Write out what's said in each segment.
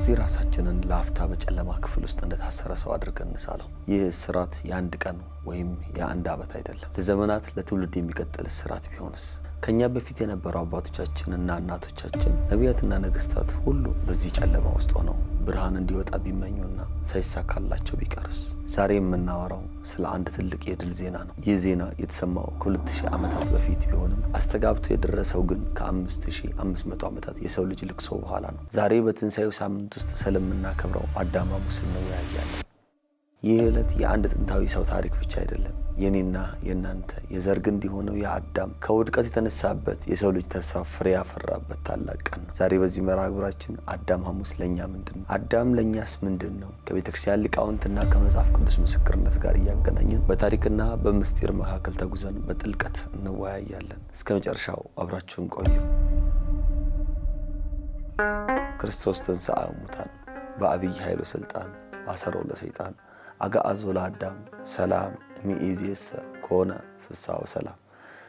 እስቲ ራሳችንን ለአፍታ በጨለማ ክፍል ውስጥ እንደታሰረ ሰው አድርገን እንሳለው። ይህ እስራት የአንድ ቀን ወይም የአንድ ዓመት አይደለም። ለዘመናት ለትውልድ የሚቀጥል እስራት ቢሆንስ? ከኛ በፊት የነበሩ አባቶቻችንና እናቶቻችን ነቢያትና ነገስታት ሁሉ በዚህ ጨለማ ውስጥ ሆነው ብርሃን እንዲወጣ ቢመኙና ሳይሳካላቸው ቢቀርስ? ዛሬ የምናወራው ስለ አንድ ትልቅ የድል ዜና ነው። ይህ ዜና የተሰማው ከ2000 ዓመታት በፊት ቢሆንም አስተጋብቶ የደረሰው ግን ከ5500 ዓመታት የሰው ልጅ ልቅሶ በኋላ ነው። ዛሬ በትንሣኤው ሳምንት ውስጥ ስለምናከብረው አዳም ሐሙስን እንወያያለን። ይህ ዕለት የአንድ ጥንታዊ ሰው ታሪክ ብቻ አይደለም። የኔና የናንተ የዘር ግንድ የሆነው የአዳም ከውድቀት የተነሳበት የሰው ልጅ ተስፋ ፍሬ ያፈራበት ታላቅ ቀን ነው። ዛሬ በዚህ መርሃ ግብራችን አዳም ሐሙስ ለኛ ምንድነው? አዳም ለኛስ ምንድነው? ከቤተክርስቲያን ሊቃውንትና ከመጽሐፍ ቅዱስ ምስክርነት ጋር እያገናኘን በታሪክና በምስጢር መካከል ተጉዘን በጥልቀት እንወያያለን። እስከ መጨረሻው አብራችሁን ቆዩ። ክርስቶስ ተንሥአ እሙታን በአብይ ኃይሉ ስልጣን አሰሮ ለሰይጣን አግዓዞ ለአዳም ሰላም እምይእዜሰ ኮነ ፍስሐ ወሰላም።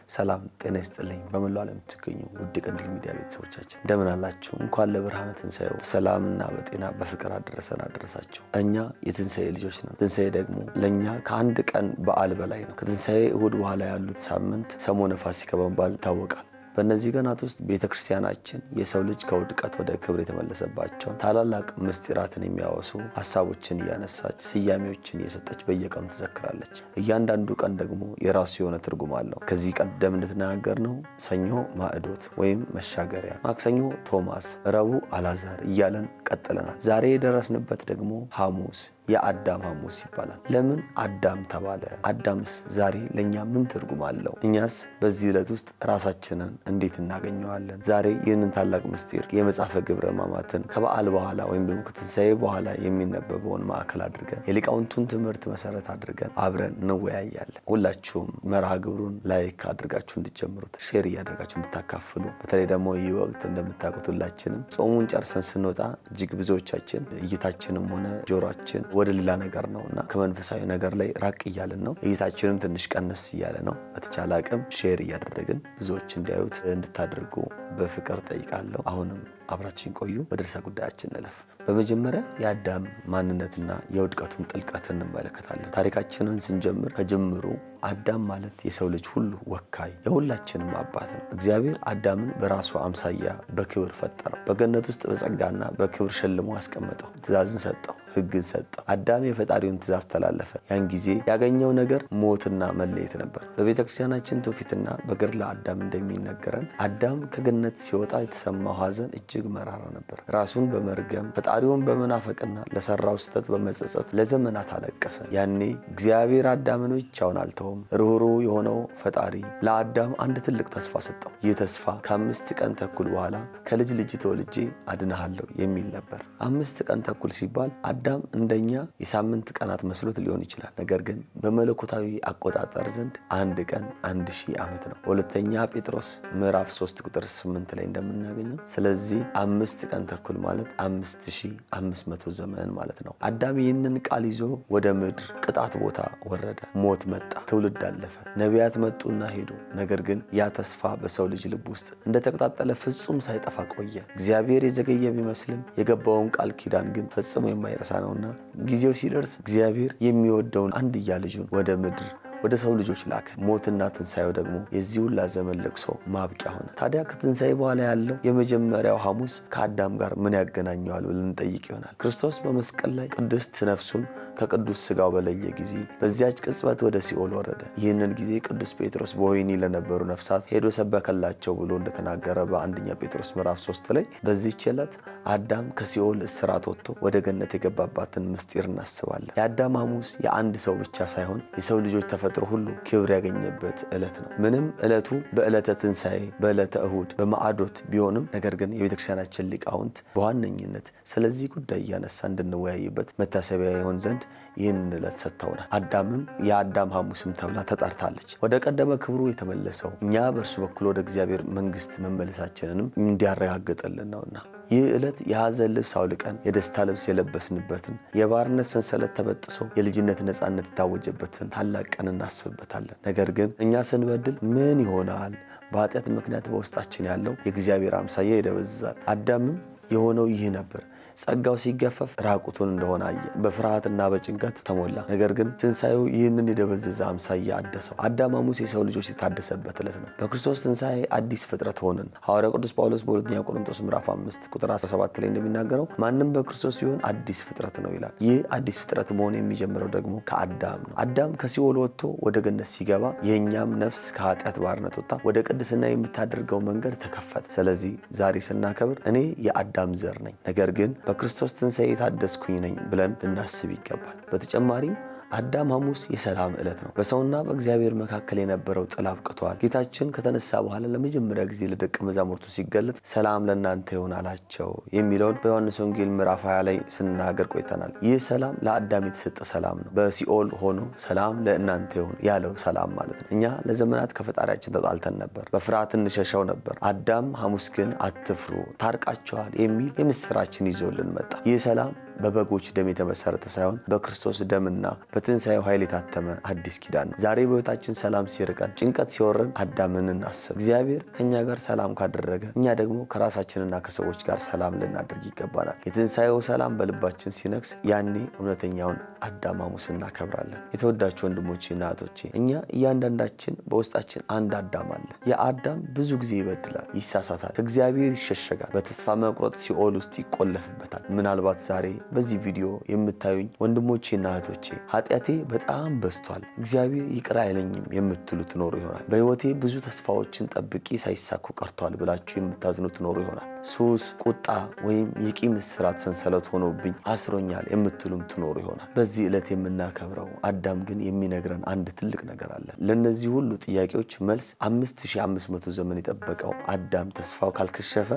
ሰላም ጤና ይስጥልኝ። በመላው ዓለም የምትገኙ ውድ ቀንዲል ሚዲያ ቤተሰቦቻችን እንደምን አላችሁ? እንኳን ለብርሃነ ትንሣኤው በሰላምና በጤና በፍቅር አደረሳችሁ። እኛ የትንሣኤ ልጆች ነን። ትንሣኤ ደግሞ ለኛ ከአንድ ቀን በዓል በላይ ነው። ከትንሣኤ እሁድ በኋላ ያሉት ሳምንት ሰሞነ ፋሲካ በመባል ይታወቃል። በእነዚህ ቀናት ውስጥ ቤተክርስቲያናችን የሰው ልጅ ከውድቀት ወደ ክብር የተመለሰባቸውን ታላላቅ ምስጢራትን የሚያወሱ ሐሳቦችን እያነሳች ስያሜዎችን እየሰጠች በየቀኑ ትዘክራለች። እያንዳንዱ ቀን ደግሞ የራሱ የሆነ ትርጉም አለው። ከዚህ ቀደም እንደተናገርነው ሰኞ ማዕዶት ወይም መሻገሪያ፣ ማክሰኞ ቶማስ፣ ረቡዕ አልዓዛር እያለን ቀጥለናል። ዛሬ የደረስንበት ደግሞ ሐሙስ የአዳም ሐሙስ ይባላል። ለምን አዳም ተባለ? አዳምስ ዛሬ ለኛ ምን ትርጉም አለው? እኛስ በዚህ ዕለት ውስጥ ራሳችንን እንዴት እናገኘዋለን? ዛሬ ይህንን ታላቅ ምስጢር የመጽሐፈ ግብረ ሕማማትን ከበዓል በኋላ ወይም ደግሞ ከትንሣኤ በኋላ የሚነበበውን ማዕከል አድርገን የሊቃውንቱን ትምህርት መሰረት አድርገን አብረን እንወያያለን። ሁላችሁም መርሃ ግብሩን ላይክ አድርጋችሁ እንድትጀምሩት፣ ሼር እያደርጋችሁ እንድታካፍሉ። በተለይ ደግሞ ይህ ወቅት እንደምታውቁት ሁላችንም ጾሙን ጨርሰን ስንወጣ እጅግ ብዙዎቻችን እይታችንም ሆነ ጆሮአችን ወደ ሌላ ነገር ነውና ከመንፈሳዊ ነገር ላይ ራቅ እያልን ነው። እይታችንም ትንሽ ቀነስ እያለ ነው። በተቻለ አቅም ሼር እያደረግን ብዙዎች እንዲያዩት እንድታደርጉ በፍቅር ጠይቃለሁ። አሁንም አብራችን ቆዩ። ወደ ርዕሰ ጉዳያችን እንለፍ። በመጀመሪያ የአዳም ማንነትና የውድቀቱን ጥልቀት እንመለከታለን። ታሪካችንን ስንጀምር ከጅምሩ አዳም ማለት የሰው ልጅ ሁሉ ወካይ የሁላችንም አባት ነው። እግዚአብሔር አዳምን በራሱ አምሳያ በክብር ፈጠረው። በገነት ውስጥ በጸጋና በክብር ሸልሞ አስቀመጠው። ትእዛዝን ሰጠው፣ ሕግን ሰጠው። አዳም የፈጣሪውን ትእዛዝ ተላለፈ። ያን ጊዜ ያገኘው ነገር ሞትና መለየት ነበር። በቤተ ክርስቲያናችን ትውፊትና በገድለ አዳም እንደሚነገረን አዳም ከገነት ሲወጣ የተሰማው ሐዘን እጅግ መራራ ነበር። ራሱን በመርገም ፈጣሪውን በመናፈቅና ለሰራው ስህተት በመጸጸት ለዘመናት አለቀሰ። ያኔ እግዚአብሔር አዳምን ብቻውን አልተወም። ርኅሩህ የሆነው ፈጣሪ ለአዳም አንድ ትልቅ ተስፋ ሰጠው። ይህ ተስፋ ከ5 ቀን ተኩል በኋላ ከልጅ ልጅ ተወልጄ አድንሃለሁ የሚል ነበር። 5 ቀን ተኩል ሲባል አዳም እንደኛ የሳምንት ቀናት መስሎት ሊሆን ይችላል። ነገር ግን በመለኮታዊ አቆጣጠር ዘንድ አንድ ቀን 1000 ዓመት ነው። ሁለተኛ ጴጥሮስ ምዕራፍ 3 ቁጥር 8 ላይ እንደምናገኘው ስለዚህ 5 ቀን ተኩል ማለት 5500 ዘመን ማለት ነው። አዳም ይህንን ቃል ይዞ ወደ ምድር ቅጣት ቦታ ወረደ። ሞት መጣ፣ ትውልድ አለፈ፣ ነቢያት መጡና ሄዱ። ነገር ግን ያ ተስፋ በሰው ልጅ ልብ ውስጥ እንደተቀጣጠለ ፍጹም ሳይጠፋ ቆየ። እግዚአብሔር የዘገየ ቢመስልም የገባውን ቃል ኪዳን ግን ፈጽሞ የማይረሳ ነውና ጊዜው ሲደርስ እግዚአብሔር የሚወደውን አንድያ ልጁን ወደ ምድር ወደ ሰው ልጆች ላከ። ሞትና ትንሣኤው ደግሞ የዚህ ሁላ ዘመን ለቅሶ ማብቂያ ሆነ። ታዲያ ከትንሣኤ በኋላ ያለው የመጀመሪያው ሐሙስ ከአዳም ጋር ምን ያገናኘዋል ብለን እንጠይቅ ይሆናል። ክርስቶስ በመስቀል ላይ ቅድስት ነፍሱን ከቅዱስ ሥጋው በለየ ጊዜ በዚያች ቅጽበት ወደ ሲኦል ወረደ። ይህንን ጊዜ ቅዱስ ጴጥሮስ በወህኒ ለነበሩ ነፍሳት ሄዶ ሰበከላቸው ብሎ እንደተናገረ በአንደኛ ጴጥሮስ ምዕራፍ 3 ላይ በዚህች ዕለት አዳም ከሲኦል እስራት ወጥቶ ወደ ገነት የገባባትን ምስጢር እናስባለን። የአዳም ሐሙስ የአንድ ሰው ብቻ ሳይሆን የሰው ልጆች ተፈጥሮ ሁሉ ክብር ያገኘበት ዕለት ነው። ምንም ዕለቱ በዕለተ ትንሣኤ በዕለተ እሁድ በማዕዶት ቢሆንም ነገር ግን የቤተክርስቲያናችን ሊቃውንት በዋነኝነት ስለዚህ ጉዳይ እያነሳ እንድንወያይበት መታሰቢያ ይሆን ዘንድ ይህንን ዕለት ሰጥተውናል። አዳምም የአዳም ሐሙስም ተብላ ተጠርታለች። ወደ ቀደመ ክብሩ የተመለሰው እኛ በእርሱ በኩል ወደ እግዚአብሔር መንግሥት መመለሳችንንም እንዲያረጋግጥልን ነውና ይህ ዕለት የሐዘን ልብስ አውልቀን የደስታ ልብስ የለበስንበትን የባርነት ሰንሰለት ተበጥሶ የልጅነት ነፃነት የታወጀበትን ታላቅ ቀን እናስብበታለን። ነገር ግን እኛ ስንበድል ምን ይሆናል? በኃጢአት ምክንያት በውስጣችን ያለው የእግዚአብሔር አምሳያ ይደበዝዛል። አዳምም የሆነው ይህ ነበር። ጸጋው ሲገፈፍ ራቁቱን እንደሆነ አየ። በፍርሃትና በጭንቀት ተሞላ። ነገር ግን ትንሣኤው ይህንን የደበዘዘ አምሳያ አደሰው። አዳም ሐሙስ የሰው ልጆች የታደሰበት ዕለት ነው። በክርስቶስ ትንሣኤ አዲስ ፍጥረት ሆንን። ሐዋርያው ቅዱስ ጳውሎስ በሁለተኛ ቆሮንቶስ ምዕራፍ 5 ቁጥር 17 ላይ እንደሚናገረው ማንም በክርስቶስ ሲሆን አዲስ ፍጥረት ነው ይላል። ይህ አዲስ ፍጥረት መሆን የሚጀምረው ደግሞ ከአዳም ነው። አዳም ከሲኦል ወጥቶ ወደ ገነት ሲገባ የእኛም ነፍስ ከኃጢአት ባርነት ወጥታ ወደ ቅድስና የምታደርገው መንገድ ተከፈተ። ስለዚህ ዛሬ ስናከብር እኔ የአዳም ዘር ነኝ፣ ነገር ግን በክርስቶስ ትንሣኤ የታደስኩኝ ነኝ ብለን ልናስብ ይገባል። በተጨማሪም አዳም ሐሙስ የሰላም ዕለት ነው። በሰውና በእግዚአብሔር መካከል የነበረው ጥል አብቅቷል። ጌታችን ከተነሳ በኋላ ለመጀመሪያ ጊዜ ለደቀ መዛሙርቱ ሲገለጥ ሰላም ለእናንተ ይሁን አላቸው የሚለውን በዮሐንስ ወንጌል ምዕራፍ 20 ላይ ስናገር ቆይተናል። ይህ ሰላም ለአዳም የተሰጠ ሰላም ነው። በሲኦል ሆኖ ሰላም ለእናንተ ይሁን ያለው ሰላም ማለት ነው። እኛ ለዘመናት ከፈጣሪያችን ተጣልተን ነበር፣ በፍርሃት እንሸሸው ነበር። አዳም ሐሙስ ግን አትፍሩ ታርቃችኋል የሚል የምስራችን ይዞልን መጣ። ይህ ሰላም በበጎች ደም የተመሰረተ ሳይሆን በክርስቶስ ደምና በትንሣኤው ኃይል የታተመ አዲስ ኪዳን ነው። ዛሬ በሕይወታችን ሰላም ሲርቀን፣ ጭንቀት ሲወረን አዳምን እናስብ። እግዚአብሔር ከእኛ ጋር ሰላም ካደረገ እኛ ደግሞ ከራሳችንና ከሰዎች ጋር ሰላም ልናደርግ ይገባናል። የትንሣኤው ሰላም በልባችን ሲነግስ ያኔ እውነተኛውን አዳም ሐሙስ እናከብራለን። የተወዳችሁ ወንድሞቼና እህቶቼ እኛ እያንዳንዳችን በውስጣችን አንድ አዳም አለ። የአዳም ብዙ ጊዜ ይበድላል፣ ይሳሳታል፣ ከእግዚአብሔር ይሸሸጋል፣ በተስፋ መቁረጥ ሲኦል ውስጥ ይቆለፍበታል። ምናልባት ዛሬ በዚህ ቪዲዮ የምታዩኝ ወንድሞቼና እህቶቼ ኃጢአቴ በጣም በዝቷል፣ እግዚአብሔር ይቅር አይለኝም የምትሉ ትኖሩ ይሆናል። በሕይወቴ ብዙ ተስፋዎችን ጠብቄ ሳይሳኩ ቀርቷል ብላችሁ የምታዝኑ ትኖሩ ይሆናል። ሱስ፣ ቁጣ ወይም የቂም እስራት ሰንሰለት ሆኖብኝ አስሮኛል የምትሉም ትኖሩ ይሆናል። በዚህ ዕለት የምናከብረው አዳም ግን የሚነግረን አንድ ትልቅ ነገር አለ። ለእነዚህ ሁሉ ጥያቄዎች መልስ 5500 ዘመን የጠበቀው አዳም ተስፋው ካልከሸፈ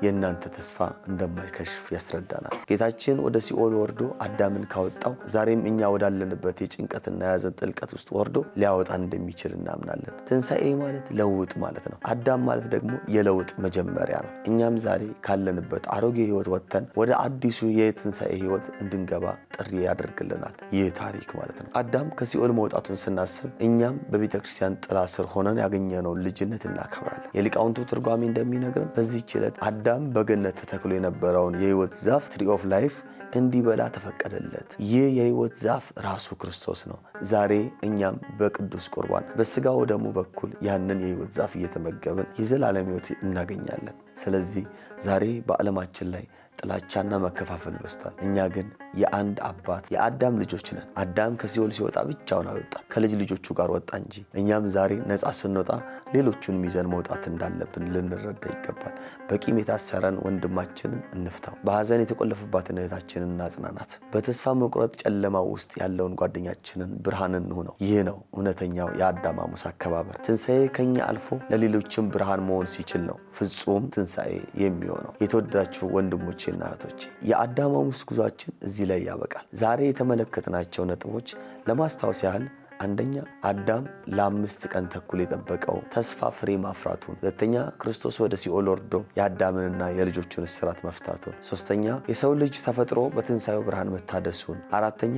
የእናንተ ተስፋ እንደማይከሽፍ ያስረዳናል። ጌታችን ወደ ሲኦል ወርዶ አዳምን ካወጣው ዛሬም እኛ ወዳለንበት የጭንቀትና የሐዘን ጥልቀት ውስጥ ወርዶ ሊያወጣን እንደሚችል እናምናለን። ትንሣኤ ማለት ለውጥ ማለት ነው። አዳም ማለት ደግሞ የለውጥ መጀመሪያ ነው። እኛም ዛሬ ካለንበት አሮጌ ሕይወት ወጥተን ወደ አዲሱ የትንሣኤ ሕይወት እንድንገባ ጥሪ ያደርግልናል ይህ ታሪክ ማለት ነው። አዳም ከሲኦል መውጣቱን ስናስብ እኛም በቤተ ክርስቲያን ጥላ ስር ሆነን ያገኘነውን ልጅነት እናከብራለን። የሊቃውንቱ ትርጓሜ እንደሚነግረን በዚህች ዕለት አዳም በገነት ተተክሎ የነበረውን የሕይወት ዛፍ ትሪ ኦፍ ላይፍ እንዲበላ ተፈቀደለት። ይህ የሕይወት ዛፍ ራሱ ክርስቶስ ነው። ዛሬ እኛም በቅዱስ ቁርባን በሥጋው ደሙ በኩል ያንን የሕይወት ዛፍ እየተመገብን የዘላለም ሕይወት እናገኛለን። ስለዚህ ዛሬ በዓለማችን ላይ ጥላቻና መከፋፈል በዝቷል። እኛ ግን የአንድ አባት የአዳም ልጆች ነን። አዳም ከሲኦል ሲወጣ ብቻውን አልወጣም፣ ከልጅ ልጆቹ ጋር ወጣ እንጂ። እኛም ዛሬ ነፃ ስንወጣ ሌሎቹን ይዘን መውጣት እንዳለብን ልንረዳ ይገባል። በቂም የታሰረን ወንድማችንን እንፍታው። በሐዘን የተቆለፈባትን እህታችንን እናጽናናት። በተስፋ መቁረጥ ጨለማው ውስጥ ያለውን ጓደኛችንን ብርሃን እንሁነው። ይህ ነው እውነተኛው የአዳም ሐሙስ አከባበር። ትንሣኤ ከኛ አልፎ ለሌሎችም ብርሃን መሆን ሲችል ነው ፍጹም ትንሣኤ የሚሆነው። የተወደዳችሁ ወንድሞቼ እና እህቶቼ የአዳም ሐሙስ ጉዟችን እዚህ ላይ ያበቃል። ዛሬ የተመለከትናቸው ነጥቦች ለማስታወስ ያህል አንደኛ አዳም ለ5 ቀን ተኩል የጠበቀው ተስፋ ፍሬ ማፍራቱን፣ ሁለተኛ ክርስቶስ ወደ ሲኦል ወርዶ የአዳምንና የልጆቹን እስራት መፍታቱን፣ ሶስተኛ የሰው ልጅ ተፈጥሮ በትንሣኤው ብርሃን መታደሱን፣ አራተኛ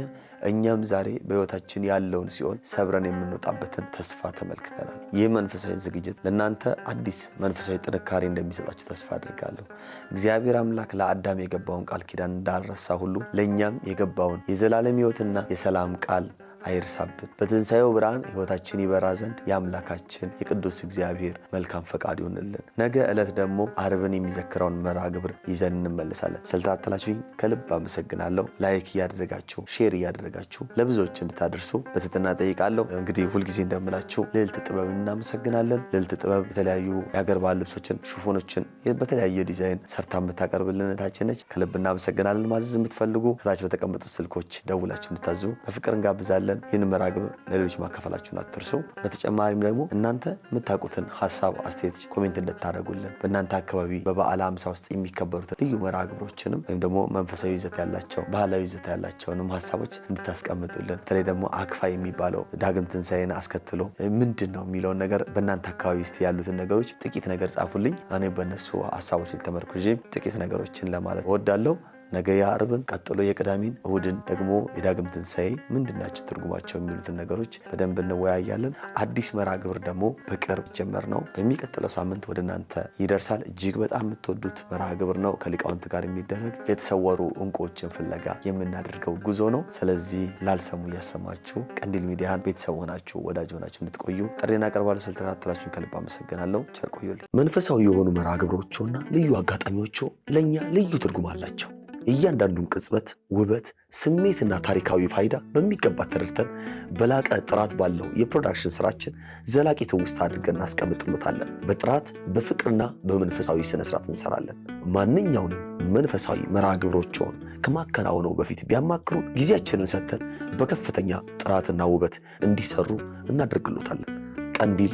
እኛም ዛሬ በሕይወታችን ያለውን ሲኦል ሰብረን የምንወጣበትን ተስፋ ተመልክተናል። ይህ መንፈሳዊ ዝግጅት ለእናንተ አዲስ መንፈሳዊ ጥንካሬ እንደሚሰጣችሁ ተስፋ አድርጋለሁ። እግዚአብሔር አምላክ ለአዳም የገባውን ቃል ኪዳን እንዳልረሳ ሁሉ ለእኛም የገባውን የዘላለም ሕይወትና የሰላም ቃል አይርሳብን። በትንሣኤው ብርሃን ሕይወታችን ይበራ ዘንድ የአምላካችን የቅዱስ እግዚአብሔር መልካም ፈቃድ ይሆንልን። ነገ ዕለት ደግሞ ዓርብን የሚዘክረውን መርሃ ግብር ይዘን እንመለሳለን። ስለተከታተላችሁኝ ከልብ አመሰግናለሁ። ላይክ እያደረጋችሁ ሼር እያደረጋችሁ ለብዙዎች እንድታደርሱ በትህትና ጠይቃለሁ። እንግዲህ ሁልጊዜ እንደምላችሁ ልዕልት ጥበብ እናመሰግናለን። ልዕልት ጥበብ የተለያዩ የአገር ባህል ልብሶችን፣ ሽፎኖችን በተለያየ ዲዛይን ሰርታ የምታቀርብልን እህታችን ነች። ከልብ እናመሰግናለን። ማዘዝ የምትፈልጉ ከታች በተቀመጡት ስልኮች ደውላችሁ እንድታዙ በፍቅር እንጋብዛለን። ይህን መርሃ ግብር ለሌሎች ማካፈላችሁን አትርሱ። በተጨማሪም ደግሞ እናንተ የምታውቁትን ሀሳብ አስተያየት ኮሜንት እንድታደርጉልን በእናንተ አካባቢ በበዓለ ሃምሳ ውስጥ የሚከበሩትን ልዩ መርሃ ግብሮችንም ወይም ደግሞ መንፈሳዊ ይዘት ያላቸው ባህላዊ ይዘት ያላቸውንም ሀሳቦች እንድታስቀምጡልን፣ በተለይ ደግሞ አክፋ የሚባለው ዳግም ትንሣኤን አስከትሎ ምንድን ነው የሚለውን ነገር በእናንተ አካባቢ ውስጥ ያሉትን ነገሮች ጥቂት ነገር ጻፉልኝ። እኔ በእነሱ ሀሳቦች ተመርኩዤ ጥቂት ነገሮችን ለማለት እወዳለሁ። ነገ የዓርብን ቀጥሎ የቅዳሜን እሁድን ደግሞ የዳግም ትንሣኤ ምንድናቸው ትርጉማቸው የሚሉትን ነገሮች በደንብ እንወያያለን። አዲስ መርሃ ግብር ደግሞ በቅርብ ጀመር ነው በሚቀጥለው ሳምንት ወደ እናንተ ይደርሳል። እጅግ በጣም የምትወዱት መርሃ ግብር ነው። ከሊቃውንት ጋር የሚደረግ የተሰወሩ ዕንቁዎችን ፍለጋ የምናደርገው ጉዞ ነው። ስለዚህ ላልሰሙ እያሰማችሁ ቀንዲል ሚዲያን ቤተሰብ ሆናችሁ ወዳጅ ሆናችሁ እንድትቆዩ ጥሪና ቀርባለሁ። ስለተከታተላችሁን ከልብ አመሰግናለሁ። ቸር ቆዩልኝ። መንፈሳዊ የሆኑ መርሃ ግብሮችና ልዩ አጋጣሚዎቹ ለእኛ ልዩ ትርጉም አላቸው። እያንዳንዱን ቅጽበት ውበት፣ ስሜትና ታሪካዊ ፋይዳ በሚገባ ተረድተን በላቀ ጥራት ባለው የፕሮዳክሽን ስራችን ዘላቂ ትውስታ አድርገን እናስቀምጥሎታለን። በጥራት በፍቅርና በመንፈሳዊ ስነ ስርዓት እንሰራለን። ማንኛውንም መንፈሳዊ መርሃ ግብሮችን ከማከናወነው በፊት ቢያማክሩ ጊዜያችንን ሰጥተን በከፍተኛ ጥራትና ውበት እንዲሰሩ እናደርግሎታለን። ቀንዲል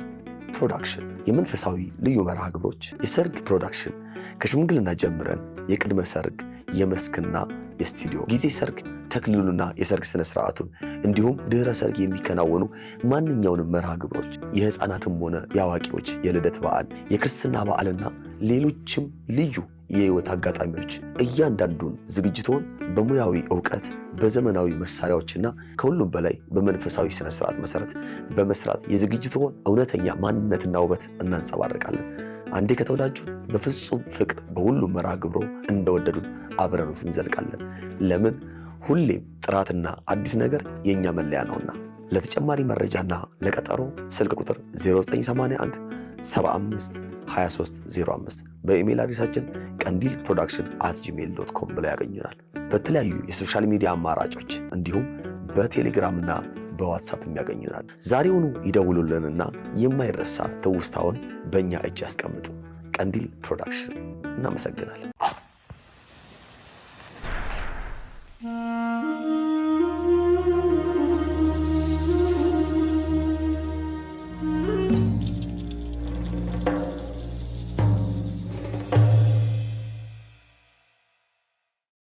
ፕሮዳክሽን የመንፈሳዊ ልዩ መርሃ ግብሮች፣ የሰርግ ፕሮዳክሽን ከሽምግልና ጀምረን የቅድመ ሰርግ፣ የመስክና የስቱዲዮ ጊዜ ሰርግ፣ ተክሊሉና የሰርግ ስነ ስርዓቱን እንዲሁም ድህረ ሰርግ የሚከናወኑ ማንኛውንም መርሃ ግብሮች፣ የህፃናትም ሆነ የአዋቂዎች የልደት በዓል፣ የክርስትና በዓልና ሌሎችም ልዩ የህይወት አጋጣሚዎች እያንዳንዱን ዝግጅቶን በሙያዊ ዕውቀት በዘመናዊ መሳሪያዎችና ከሁሉም በላይ በመንፈሳዊ ስነ ስርዓት መሰረት በመስራት የዝግጅቶን እውነተኛ ማንነትና ውበት እናንጸባርቃለን። አንዴ ከተወዳጁ በፍጹም ፍቅር በሁሉም መርሃ ግብሮ እንደወደዱን አብረኑት እንዘልቃለን። ለምን? ሁሌም ጥራትና አዲስ ነገር የኛ መለያ ነውና። ለተጨማሪ መረጃና ለቀጠሮ ስልክ ቁጥር 0981 75 2305 በኢሜል አድሬሳችን ቀንዲል production@gmail.com ብለው ያገኙናል። በተለያዩ የሶሻል ሚዲያ አማራጮች እንዲሁም በቴሌግራምና በዋትስአፕ ያገኙናል። ዛሬውኑ ይደውሉልንና የማይረሳ ትውስታውን በእኛ እጅ ያስቀምጡ። ቀንዲል ፕሮዳክሽን። እናመሰግናለን።